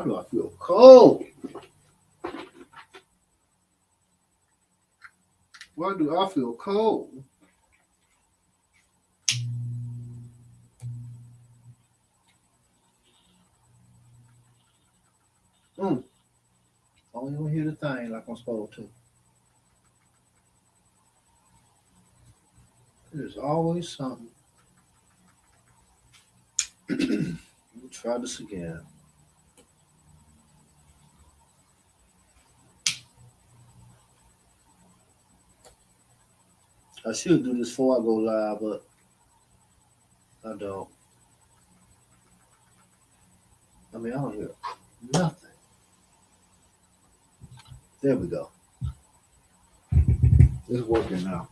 Why do I feel cold? Why do I feel cold? I don't even hear the thing like I'm supposed to. There's always something. Let me try this again. I should do this before I go live, but I don't. I mean, I don't hear nothing. There we go. It's working now.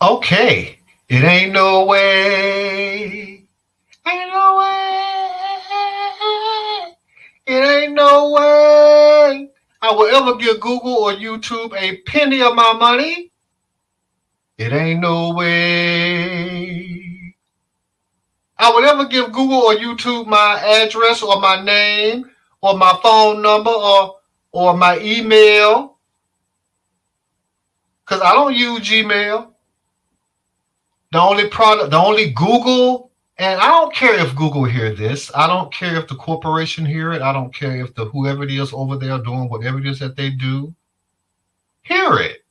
Okay. It ain't no way. Ain't no way. It ain't no way I will ever give Google or YouTube a penny of my money. It ain't no way I would ever give Google or YouTube my address or my name or my phone number or my email, because I don't use Gmail. The only Google, and I don't care if Google hear this. I don't care if the corporation hear it. I don't care if the whoever it is over there doing whatever it is that they do hear it.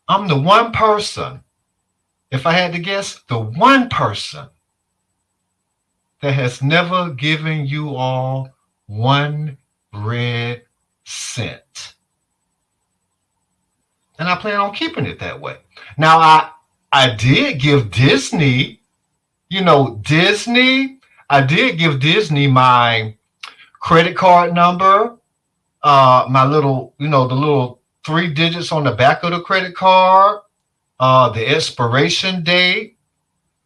I'm the one person, if I had to guess, the one person that has never given you all 1 red cent. And I plan on keeping it that way. Now, I did give Disney, Disney, I did give Disney my credit card number, my little, the little 3 digits on the back of the credit card, the expiration date,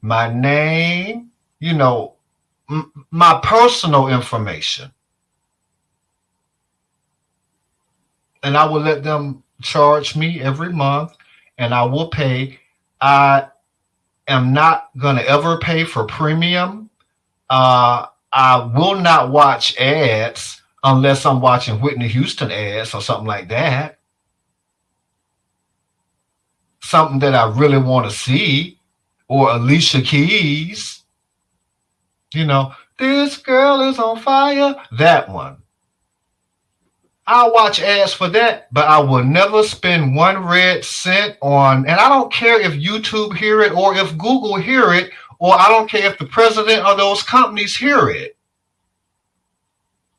my name, my personal information. And I will let them charge me every month, and I will pay. I am not going to ever pay for premium. I will not watch ads unless I'm watching Whitney Houston ads or something like that. Something that I really want to see, or Alicia Keys. This girl is on fire. That one. I'll watch ads for that, but I will never spend 1 red cent on, and I don't care if YouTube hear it or if Google hear it, or I don't care if the president of those companies hear it.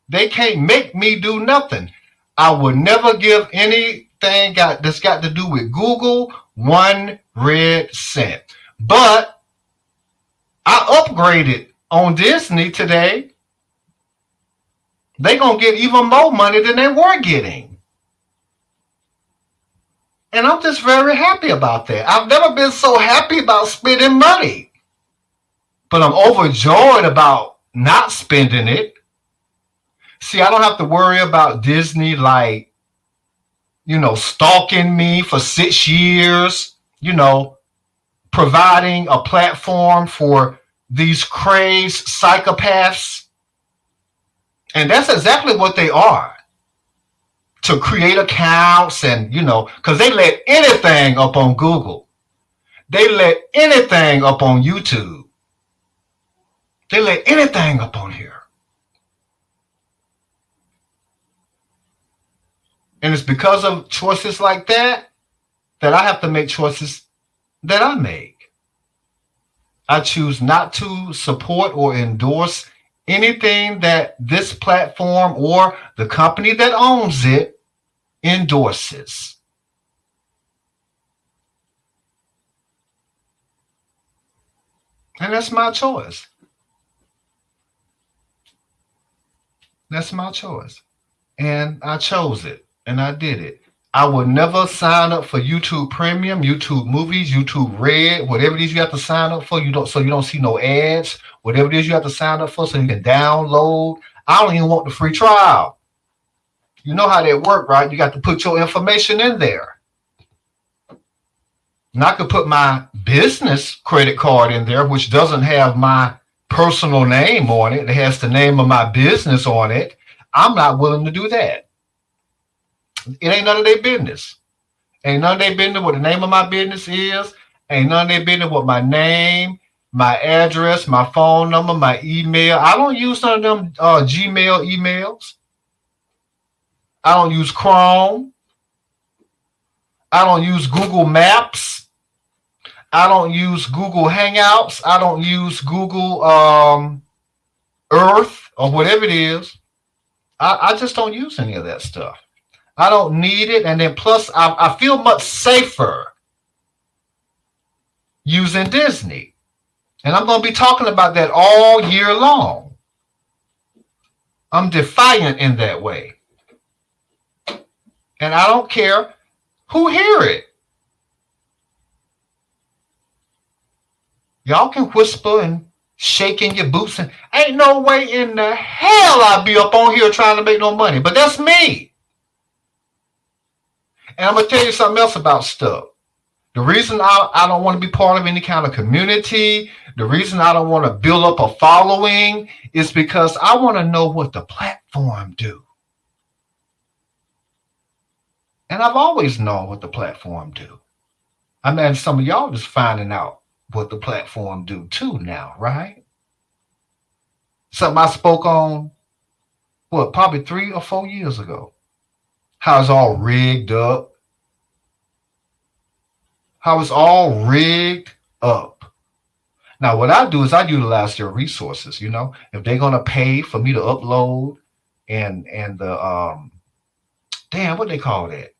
They can't make me do nothing. I will never give anything that's got to do with Google 1 red cent. But I upgraded on Disney today. They're going to get even more money than they were getting. And I'm just very happy about that. I've never been so happy about spending money. But I'm overjoyed about not spending it. See, I don't have to worry about Disney stalking me for 6 years, providing a platform for these crazed psychopaths. And that's exactly what they are. To create accounts and, because they let anything up on Google. They let anything up on YouTube. They let anything up on here. And it's because of choices like that I have to make choices that I make. I choose not to support or endorse anything that this platform or the company that owns it endorses. And that's my choice. That's my choice. And I chose it. And I did it. I would never sign up for YouTube Premium, YouTube Movies, YouTube Red, whatever it is you have to sign up for. So you don't see no ads. Whatever it is you have to sign up for so you can download. I don't even want the free trial. You know how that work, right? You got to put your information in there. And I could put my business credit card in there, which doesn't have my personal name on it. It has the name of my business on it. I'm not willing to do that. It ain't none of their business. Ain't none of their business what the name of my business is. Ain't none of their business what my name, my address, my phone number, my email. I don't use none of them Gmail emails. I don't use Chrome. I don't use Google Maps. I don't use Google Hangouts. I don't use Google Earth or whatever it is. I just don't use any of that stuff. I don't need it. And then plus, I feel much safer using Disney. And I'm going to be talking about that all year long. I'm defiant in that way. And I don't care who hear it. Y'all can whisper and shake in your boots, and ain't no way in the hell I'll be up on here trying to make no money. But that's me. And I'm going to tell you something else about stuff. The reason I don't want to be part of any kind of community, the reason I don't want to build up a following is because I want to know what the platform do. And I've always known what the platform do. I mean, some of y'all just finding out what the platform do too now, right? Something I spoke on, probably 3 or 4 years ago. How it's all rigged up. How it's all rigged up. Now, what I do is I utilize their resources, you know. If they're going to pay for me to upload and the, what they call that?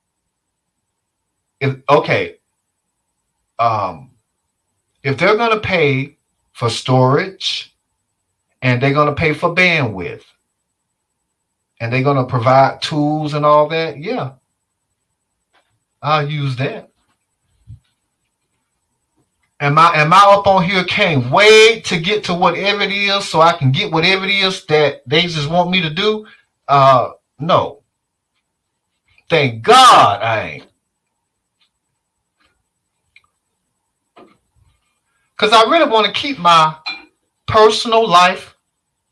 If they're going to pay for storage and they're going to pay for bandwidth and they're going to provide tools and all that, yeah, I'll use that. Am I up on here can't wait to get to whatever it is so I can get whatever it is that they just want me to do? No. Thank God I ain't. Because I really want to keep my personal life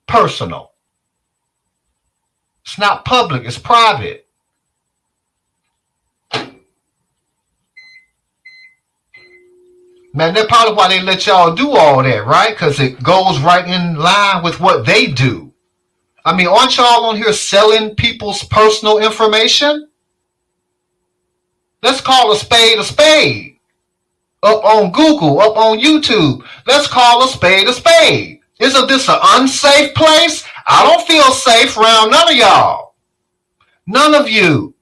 personal. It's not public, it's private. Man, that's probably why they let y'all do all that, right? Because it goes right in line with what they do. I mean, aren't y'all on here selling people's personal information? Let's call a spade a spade. Up on Google, up on YouTube. Let's call a spade a spade. Isn't this an unsafe place? I don't feel safe around none of y'all. None of you.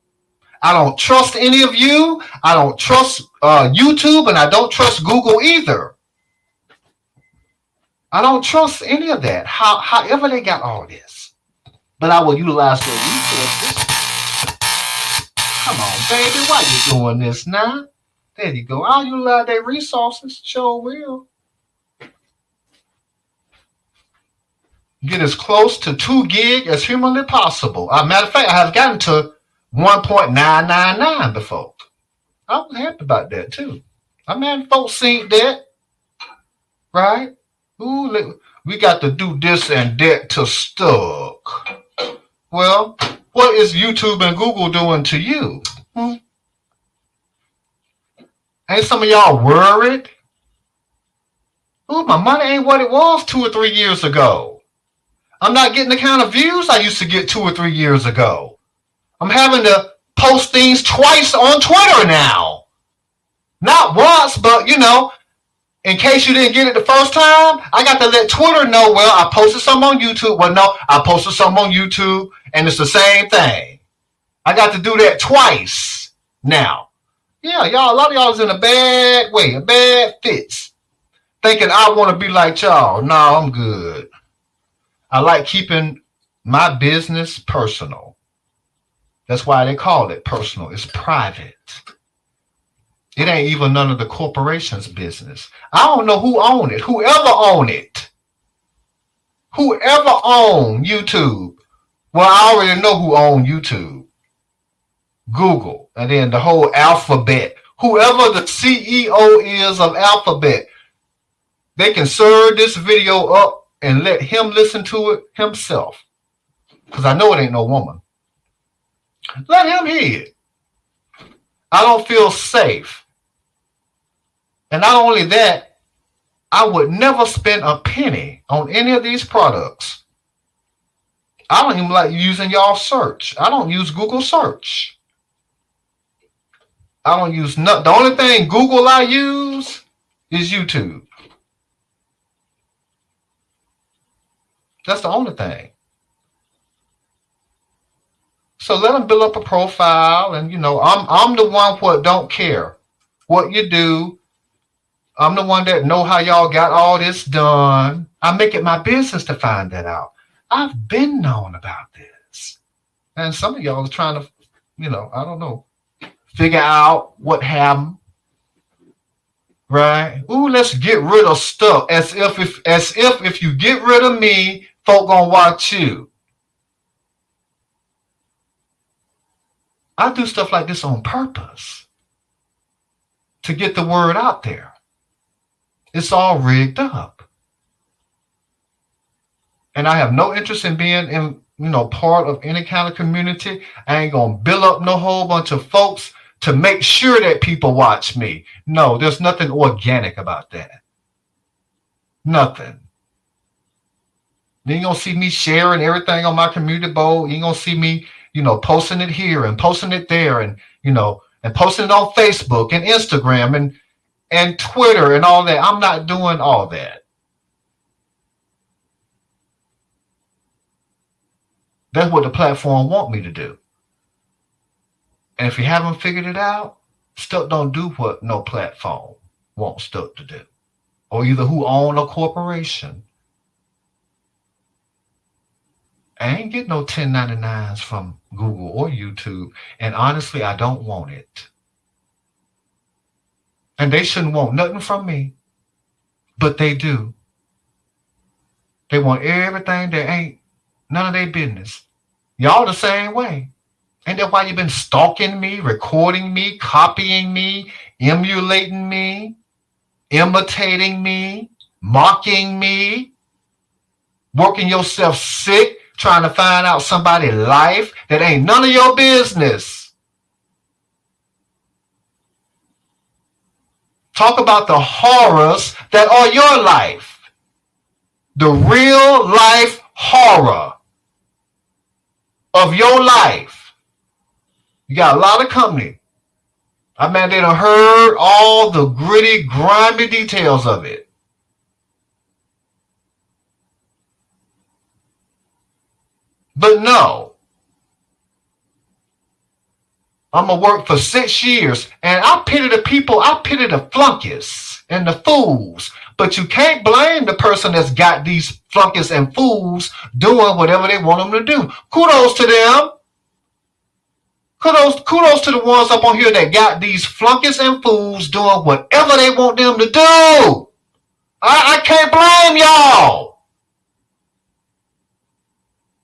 I don't trust any of you. I don't trust YouTube, and I don't trust Google either. I don't trust any of that. However they got all this. But I will utilize their resources. Come on, baby. Why you doing this now? There you go. I'll utilize their resources. Sure will. Get as close to 2 gig as humanly possible. Matter of fact, I have gotten to 1.999 before. I was happy about that too. I mean, folks seen that, right? Ooh, we got to do this and that to stuck. Well, what is YouTube and Google doing to you? Ain't some of y'all worried? Ooh, my money ain't what it was 2 or 3 years ago. I'm not getting the kind of views I used to get 2 or 3 years ago. I'm having to post things twice on Twitter now. Not once, but, you know, in case you didn't get it the first time, I got to let Twitter know, well, I posted something on YouTube. Well, no, I posted something on YouTube, and it's the same thing. I got to do that twice now. Yeah, y'all, a lot of y'all is in a bad way, a bad fits, thinking I want to be like y'all. No, I'm good. I like keeping my business personal. That's why they call it personal. It's private. It ain't even none of the corporation's business. I don't know who own it. Whoever own it. Whoever own YouTube. Well, I already know who own YouTube. Google, and then the whole Alphabet. Whoever the CEO is of Alphabet, they can serve this video up and let him listen to it himself. Because I know it ain't no woman. Let him hear it. I don't feel safe. And not only that, I would never spend a penny on any of these products. I don't even like using y'all search. I don't use Google search. I don't use the only thing Google I use is YouTube. That's the only thing. So let them build up a profile, and I'm the one what don't care what you do. I'm the one that know how y'all got all this done. I make it my business to find that out. I've been known about this. And some of y'all are trying to, I don't know, figure out what happened. Right? Ooh, let's get rid of stuff. As if you get rid of me, folk gonna watch you. I do stuff like this on purpose to get the word out there. It's all rigged up. And I have no interest in being in, part of any kind of community. I ain't gonna build up no whole bunch of folks to make sure that people watch me. No, there's nothing organic about that. Nothing. You ain't gonna see me sharing everything on my community board. You ain't gonna see me, posting it here and posting it there, and and posting it on Facebook and Instagram and Twitter and all that. I'm not doing all that. That's what the platform want me to do. And if you haven't figured it out, stuff don't do what no platform wants stuff to do. Or either who own a corporation. I ain't get no 1099s from Google or YouTube. And honestly, I don't want it. And they shouldn't want nothing from me. But they do. They want everything that ain't none of their business. Y'all the same way. Ain't that why you've been stalking me, recording me, copying me, emulating me, imitating me, mocking me, working yourself sick, trying to find out somebody's life that ain't none of your business? Talk about the horrors that are your life. The real life horror of your life. You got a lot of company. I mean, they done heard all the gritty, grimy details of it. But no. I'm going to work for 6 years, and I pity the people, I pity the flunkies and the fools. But you can't blame the person that's got these flunkies and fools doing whatever they want them to do. Kudos to them. Kudos to the ones up on here that got these flunkies and fools doing whatever they want them to do. I can't blame y'all.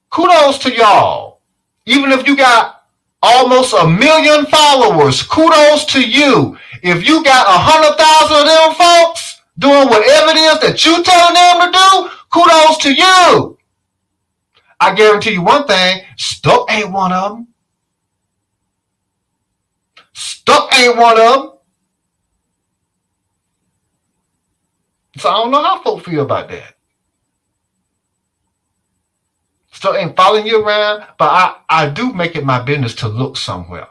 Kudos to y'all. Even if you got almost 1 million followers, kudos to you. If you got 100,000 of them folks doing whatever it is that you telling them to do, kudos to you. I guarantee you one thing, Stuck ain't one of them. Stuck ain't one of them. So I don't know how folks feel about that. Stuck ain't following you around, but I do make it my business to look somewhere.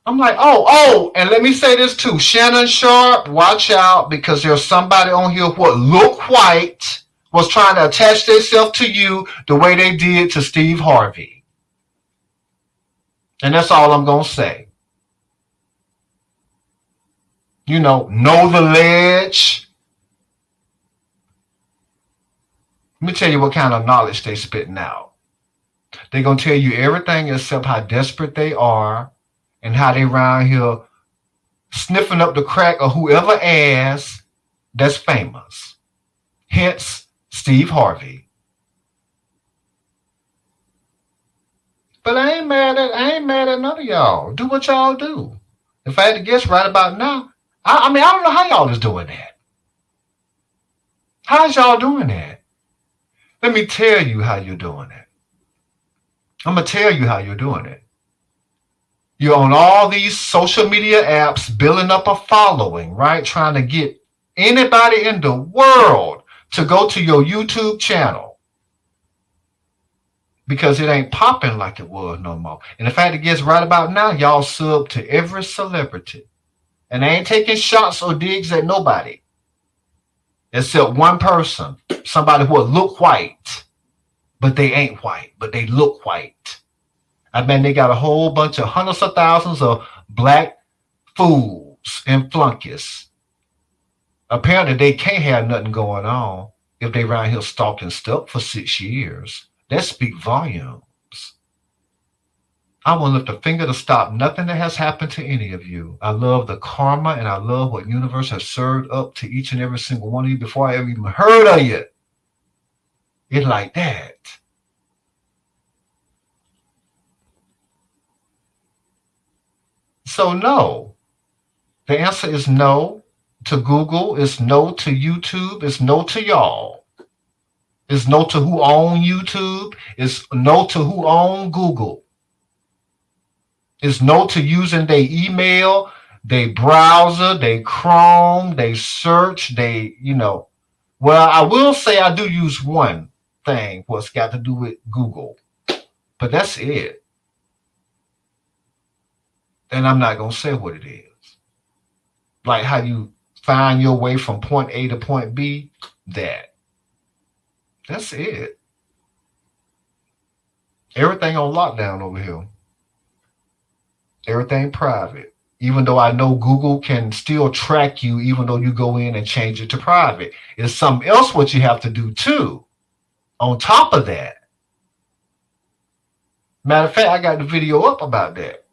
I'm like, oh, and let me say this too. Shannon Sharp, watch out, because there's somebody on here what look white was trying to attach themselves to you the way they did to Steve Harvey. And that's all I'm going to say. Know the ledge. Let me tell you what kind of knowledge they spitting out. They're going to tell you everything except how desperate they are and how they around here sniffing up the crack of whoever ass that's famous. Hence, Steve Harvey. But I ain't mad at none of y'all. Do what y'all do. If I had to guess right about now, I mean, I don't know how y'all is doing that. How's y'all doing that? Let me tell you how you're doing it. I'm gonna tell you how you're doing it. You're on all these social media apps, building up a following, right? Trying to get anybody in the world to go to your YouTube channel because it ain't popping like it was no more. And if I had to guess right about now, y'all sub to every celebrity. And I ain't taking shots or digs at nobody except one person, somebody who will look white, but they ain't white, but they look white. I mean, they got a whole bunch of hundreds of thousands of black fools and flunkies. Apparently, they can't have nothing going on if they around here stalking stuff for 6 years. That speak volumes. I won't lift a finger to stop nothing that has happened to any of you. I love the karma and I love what universe has served up to each and every single one of you before I ever even heard of you. It's like that. So no. The answer is no to Google. It's no to YouTube. It's no to y'all. It's no to who own YouTube. It's no to who own Google. It's no to using their email, their browser, their Chrome, they search, Well, I will say I do use one thing what's got to do with Google, but that's it. And I'm not going to say what it is. Like how you find your way from point A to point B, that's it. Everything on lockdown over here. Everything private. Even though I know Google can still track you, even though you go in and change it to private. It's something else what you have to do too. On top of that. Matter of fact, I got the video up about that.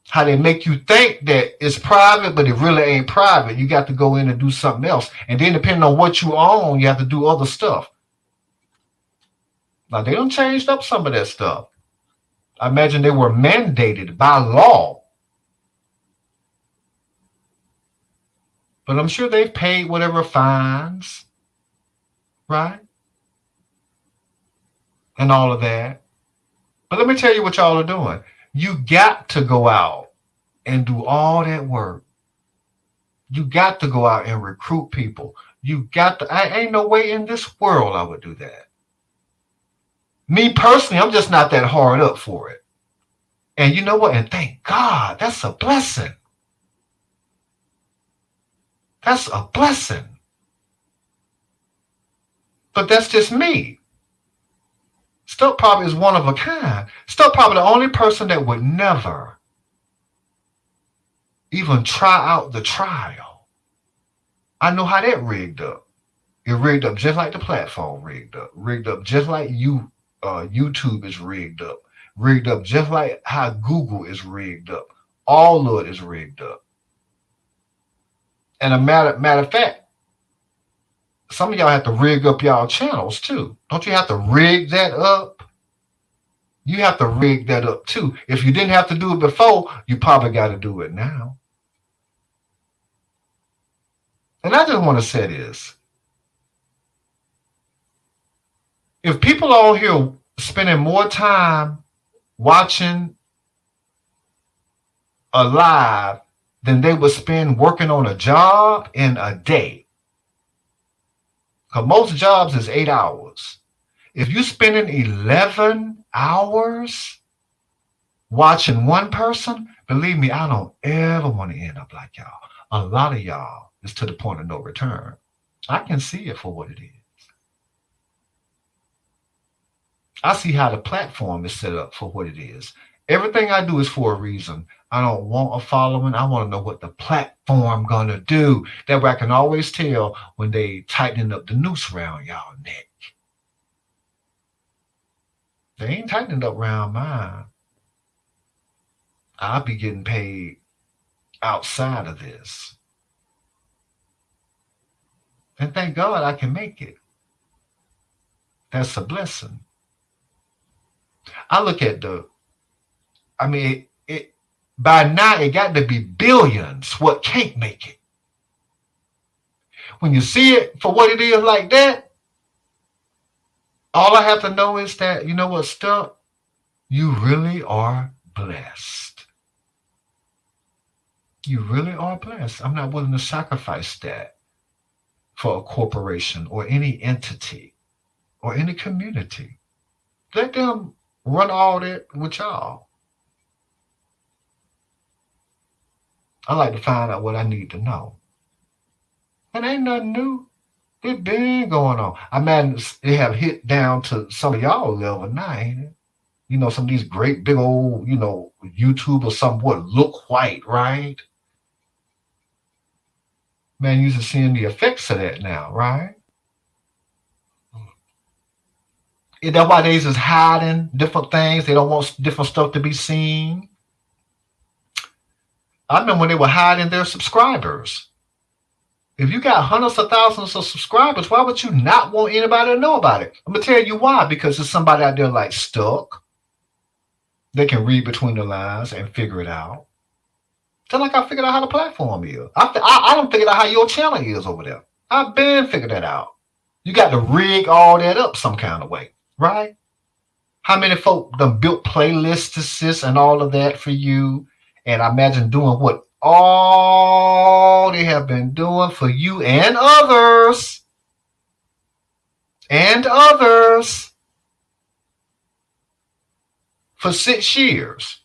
How they make you think that it's private, but it really ain't private. You got to go in and do something else. And then depending on what you own, you have to do other stuff. Now, they done changed up some of that stuff. I imagine they were mandated by law. But I'm sure they've paid whatever fines, right? And all of that. But let me tell you what y'all are doing. You got to go out and do all that work. You got to go out and recruit people. You got to, I ain't no way in this world I would do that. Me personally, I'm just not that hard up for it. And you know what? And thank God, that's a blessing. That's a blessing. But that's just me. Stuck probably is one of a kind. Stuck probably the only person that would never even try out the trial. I know how that rigged up. It rigged up just like the platform rigged up just like YouTube is rigged up just like how Google is rigged up. All of it is rigged up. And a matter of fact, some of y'all have to rig up y'all channels too. Don't you have to rig that up? You have to rig that up too. If you didn't have to do it before, you probably got to do it now. And I just want to say this. If people are here spending more time watching a live than they would spend working on a job in a day, because most jobs is 8 hours. If you're spending 11 hours watching one person, believe me, I don't ever want to end up like y'all. A lot of y'all is to the point of no return. I can see it for what it is. I see how the platform is set up for what it is. Everything I do is for a reason. I don't want a following. I want to know what the platform gonna do. That way I can always tell when they tightening up the noose around y'all neck. They ain't tightening up around mine. I'll be getting paid outside of this. And thank God I can make it. That's a blessing. I look at the I mean, it by now it got to be billions. What can't make it? When you see it for what it is like that, all I have to know is that, you know what, Stuck? You really are blessed. You really are blessed. I'm not willing to sacrifice that for a corporation or any entity or any community. Let them run all that with y'all. I like to find out what I need to know. It ain't nothing new. It been going on. I mean, they have hit down to some of y'all level now, ain't it? You know, some of these great big old, you know, YouTube or somewhat look white, right? Man, you're seeing the effects of that now, right? Is that why they just hiding different things? They don't want different stuff to be seen. I remember when they were hiding their subscribers. If you got hundreds of thousands of subscribers, why would you not want anybody to know about it? I'm gonna tell you why. Because there's somebody out there like Stuck. They can read between the lines and figure it out. Just like I figured out how the platform is. I don't figure out how your channel is over there. I've been figured that out. You got to rig all that up some kind of way, right? How many folk done built playlists and all of that for you? And I imagine doing what all they have been doing for you and others. And others. For 6 years.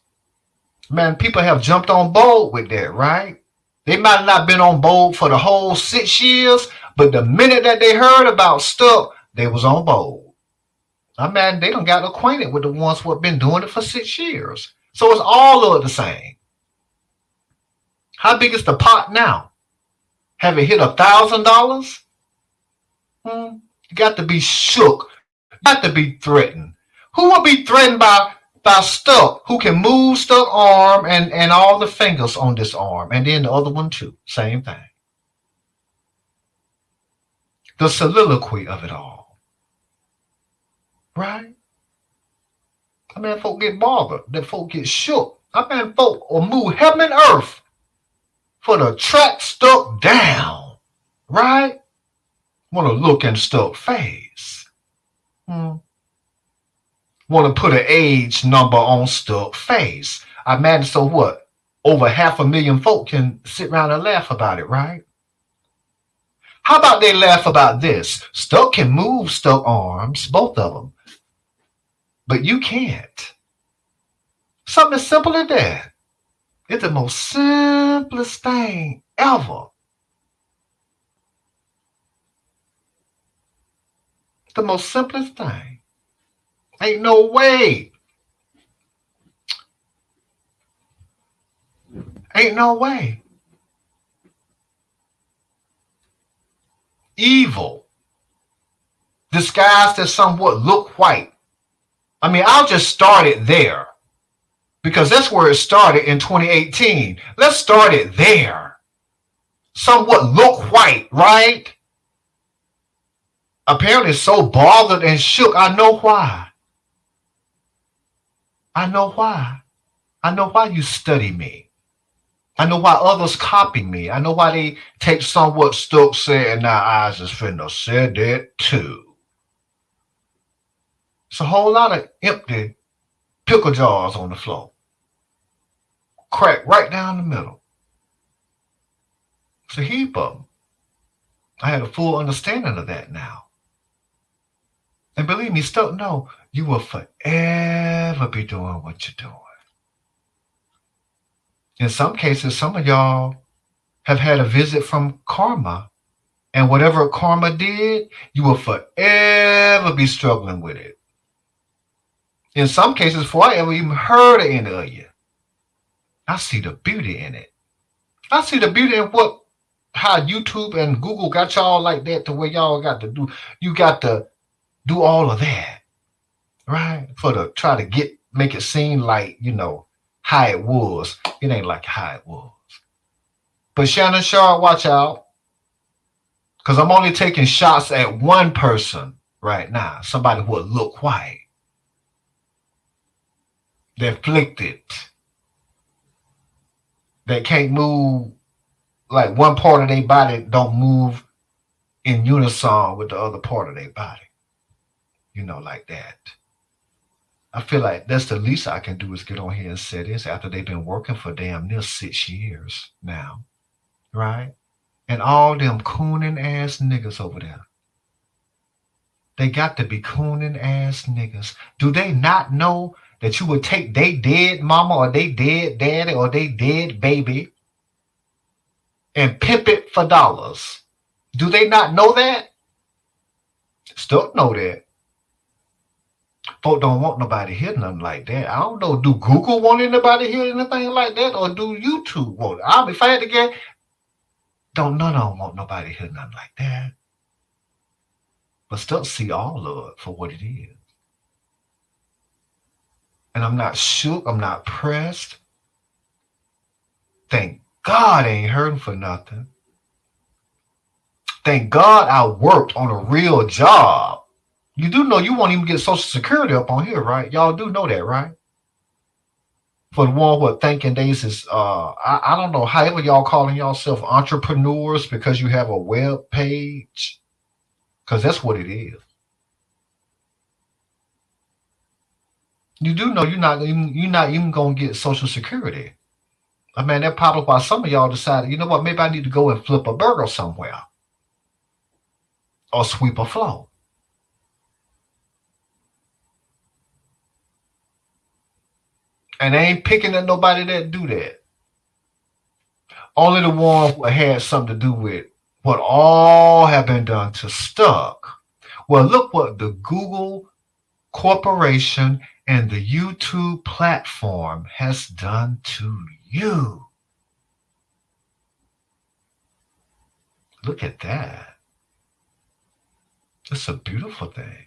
Man, people have jumped on board with that, right? They might have not been on board for the whole 6 years, but the minute that they heard about Stuck, they was on board. I mean, they done got acquainted with the ones who have been doing it for 6 years. So it's all of the same. How big is the pot now? Have it hit $1,000? You got to be shook. You got to be threatened. Who will be threatened by Stuck, who can move Stuck arm and all the fingers on this arm, and then the other one too? Same thing. The soliloquy of it all. Right? I mean, folk get bothered. That folk get shook. I mean, folk will move heaven and earth for the track Stuck down. Right? Want to look in Stuck face. Want to put an age number on Stuck face. I imagine, so what? Over 500,000 folk can sit around and laugh about it, right? How about they laugh about this? Stuck can move Stuck arms, both of them. But you can't. Something as simple as that. It's the most simplest thing ever. The most simplest thing. Ain't no way. Ain't no way. Evil. Disguised as somewhat look white. I mean, I'll just start it there. Because that's where it started in 2018. Let's start it there. Somewhat look white, right? Apparently so bothered and shook. I know why. I know why. I know why you study me. I know why others copy me. I know why they take somewhat Stuck said and now I just finna said that too. It's a whole lot of empty pickle jars on the floor. Crack right down the middle. It's a heap of them. I had a full understanding of that now. And believe me, Stuck, no, you will forever be doing what you're doing. In some cases, some of y'all have had a visit from karma. And whatever karma did, you will forever be struggling with it. In some cases, before I ever even heard of any of you, I see the beauty in it. I see the beauty in how YouTube and Google got y'all like that to where y'all got to do. You got to do all of that, right? Try to make it seem like, you know, how it was. It ain't like how it was. But Shannon Sharp, watch out. Because I'm only taking shots at one person right now. Somebody who will look white. They're afflicted. They can't move, like one part of their body don't move in unison with the other part of their body. Like that. I feel like that's the least I can do is get on here and say this after they've been working for damn near 6 years now. Right? And all them cooning ass niggas over there. They got to be cooning ass niggas. Do they not know that you would take they dead mama or they dead daddy or they dead baby and pimp it for dollars? Do they not know that? Still know that. Folk don't want nobody hear nothing like that. I don't know. Do Google want anybody hear anything like that, or do YouTube want it? If I had to get, none of them want nobody hear nothing like that. But still see all of it for what it is. And I'm not shook. I'm not pressed. Thank God I ain't hurting for nothing. Thank God I worked on a real job. You do know you won't even get Social Security up on here, right? Y'all do know that, right? For the one who thinking these is, I don't know, however y'all calling yourself entrepreneurs because you have a web page. Because that's what it is. You do know you're not even going to get Social Security. I mean, that's probably why some of y'all decided, you know what, maybe I need to go and flip a burger somewhere. Or sweep a floor. And they ain't picking at nobody that do that. Only the one who had something to do with what all have been done to Stuck. Well, look what the Google Corporation and the YouTube platform has done to you. Look at that. It's a beautiful thing.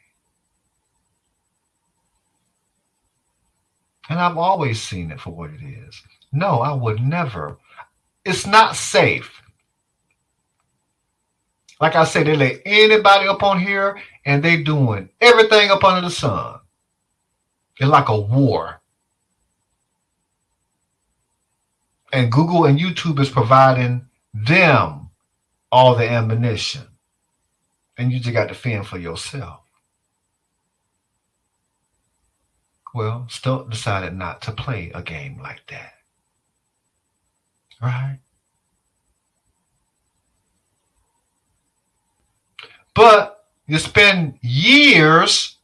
And I've always seen it for what it is. No, I would never. It's not safe. Like I said, they let anybody up on here and they doing everything up under the sun. It's like a war. And Google and YouTube is providing them all the ammunition. And you just got to fend for yourself. Well, Stuck decided not to play a game like that. Right? But you spend years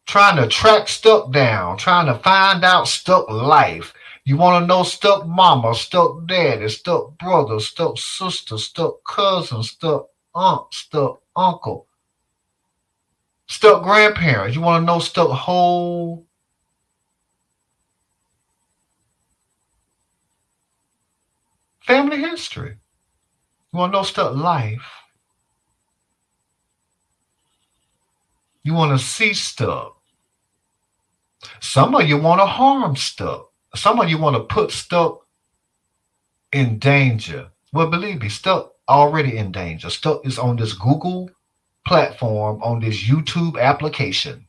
trying to track Stuck down, trying to find out Stuck life. You want to know Stuck mama, Stuck daddy, Stuck brother, Stuck sister, Stuck cousin, Stuck aunt, Stuck uncle, Stuck grandparents. You want to know Stuck whole family history. You want to know Stuck life. You want to see Stuck. Some of you want to harm Stuck. Some of you want to put Stuck in danger. Well, believe me, Stuck already in danger. Stuck is on this Google platform, on this YouTube application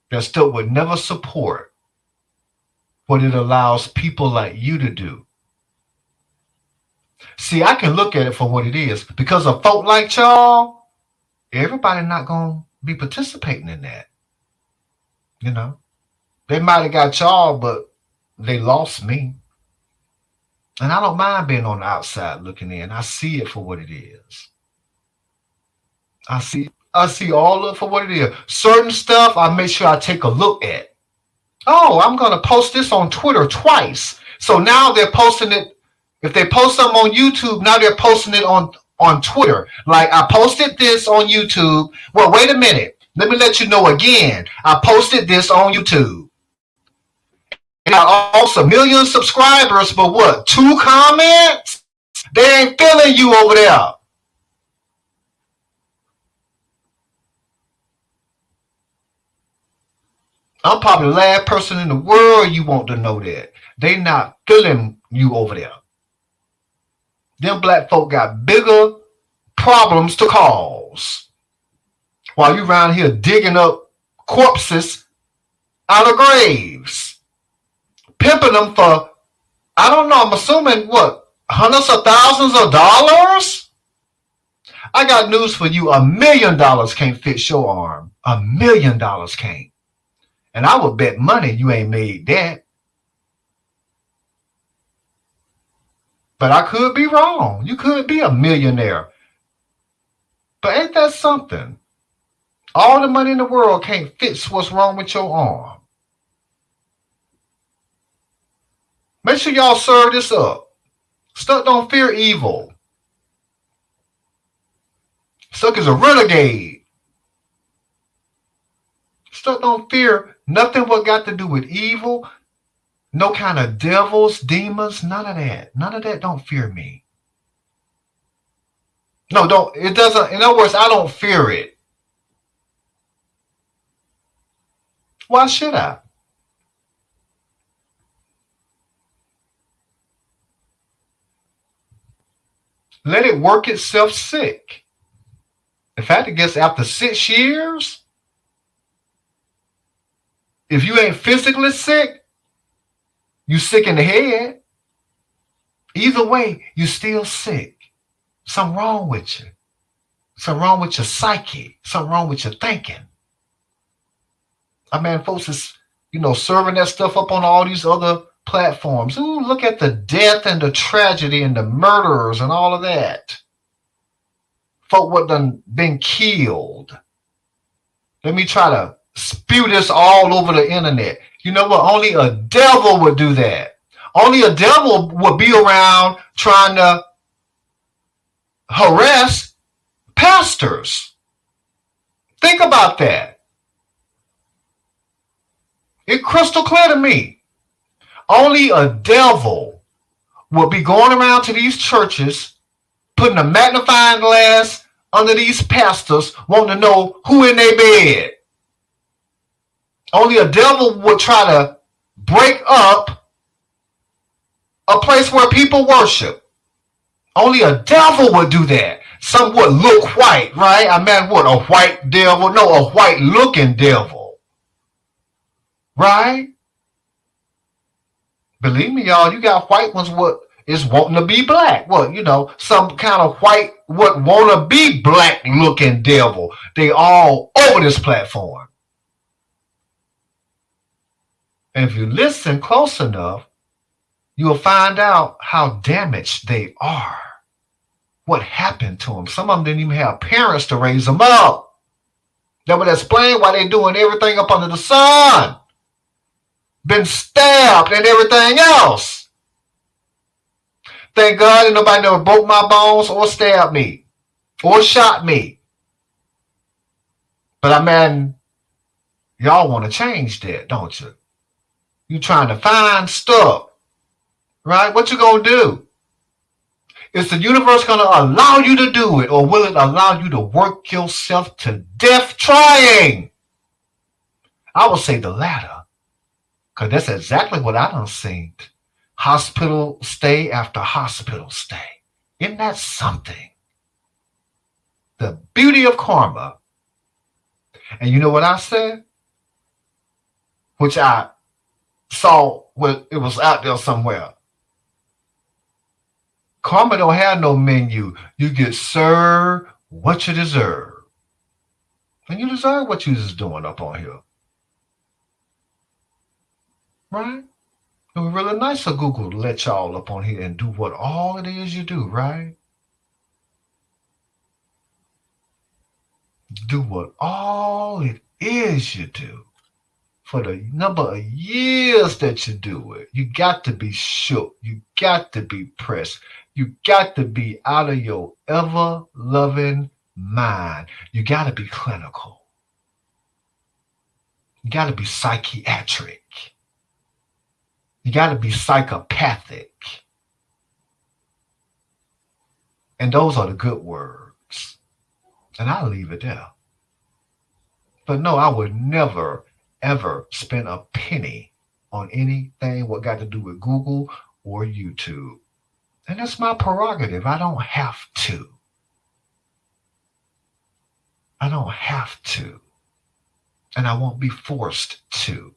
that Stuck would never support what it allows people like you to do. See, I can look at it for what it is. Because of folk like y'all, everybody not going to be participating in that. You know, they might have got y'all, but they lost me. And I don't mind being on the outside looking in. I see it for what it is. I see all of it for what it is. Certain stuff I make sure I take a look at. Oh, I'm going to post this on Twitter twice. So now they're posting it. If they post something on YouTube, now they're posting it on Twitter. Like, I posted this on YouTube. Well, wait a minute. Let me let you know again. I posted this on YouTube. And I also million subscribers, but what? 2 comments? They ain't feeling you over there. I'm probably the last person in the world you want to know that. They not feeling you over there. Them black folk got bigger problems to cause. While you around here digging up corpses out of graves, pimping them for, I don't know, I'm assuming what, hundreds of thousands of dollars? I got news for you. $1 million can't fix your arm. $1 million can't. And I would bet money you ain't made that. But I could be wrong. You could be a millionaire. But ain't that something? All the money in the world can't fix what's wrong with your arm. Make sure y'all serve this up. Stuck don't fear evil. Stuck is a renegade. Stuck don't fear nothing what got to do with evil. No kind of devils, demons, none of that. None of that don't fear me. No, don't. It doesn't. In other words, I don't fear it. Why should I? Let it work itself sick. In fact, I guess after 6 years, if you ain't physically sick, you sick in the head. Either way, you still sick. Something wrong with you. Something wrong with your psyche. Something wrong with your thinking. I mean, folks is, serving that stuff up on all these other platforms. Ooh, look at the death and the tragedy and the murderers and all of that. Folk what done been killed. Let me try to spew this all over the internet. You know what? Only a devil would do that. Only a devil would be around trying to harass pastors. Think about that. It's crystal clear to me. Only a devil would be going around to these churches, putting a magnifying glass under these pastors, wanting to know who in their bed. Only a devil would try to break up a place where people worship. Only a devil would do that. Some would look white, right? I mean, what, a white devil? No, a white looking devil. Right? Believe me, y'all, you got white ones what is wanting to be black. Well, some kind of white what want to be black looking devil. They all over this platform. And if you listen close enough, you'll find out how damaged they are. What happened to them. Some of them didn't even have parents to raise them up. That would explain why they're doing everything up under the sun. Been stabbed and everything else. Thank God that nobody never broke my bones or stabbed me or shot me. But I mean, y'all want to change that, don't you? You trying to find stuff, right? What you gonna do? Is the universe gonna allow you to do it, or will it allow you to work yourself to death trying? I would say the latter, because that's exactly what I done seen. Hospital stay after hospital stay. Isn't that something? The beauty of karma. And you know what I said? Which I saw when it was out there somewhere. Karma don't have no menu. You get served what you deserve. And you deserve what you just doing up on here. Right? It was really nice of Google to let y'all up on here and do what all it is you do, right? Do what all it is you do. For the number of years that you do it, you got to be shook. You got to be pressed. You got to be out of your ever-loving mind. You got to be clinical. You got to be psychiatric. You got to be psychopathic. And those are the good words. And I'll leave it there. But no, I would never, ever spend a penny on anything what got to do with Google or YouTube. And that's my prerogative. I don't have to. I don't have to. And I won't be forced to.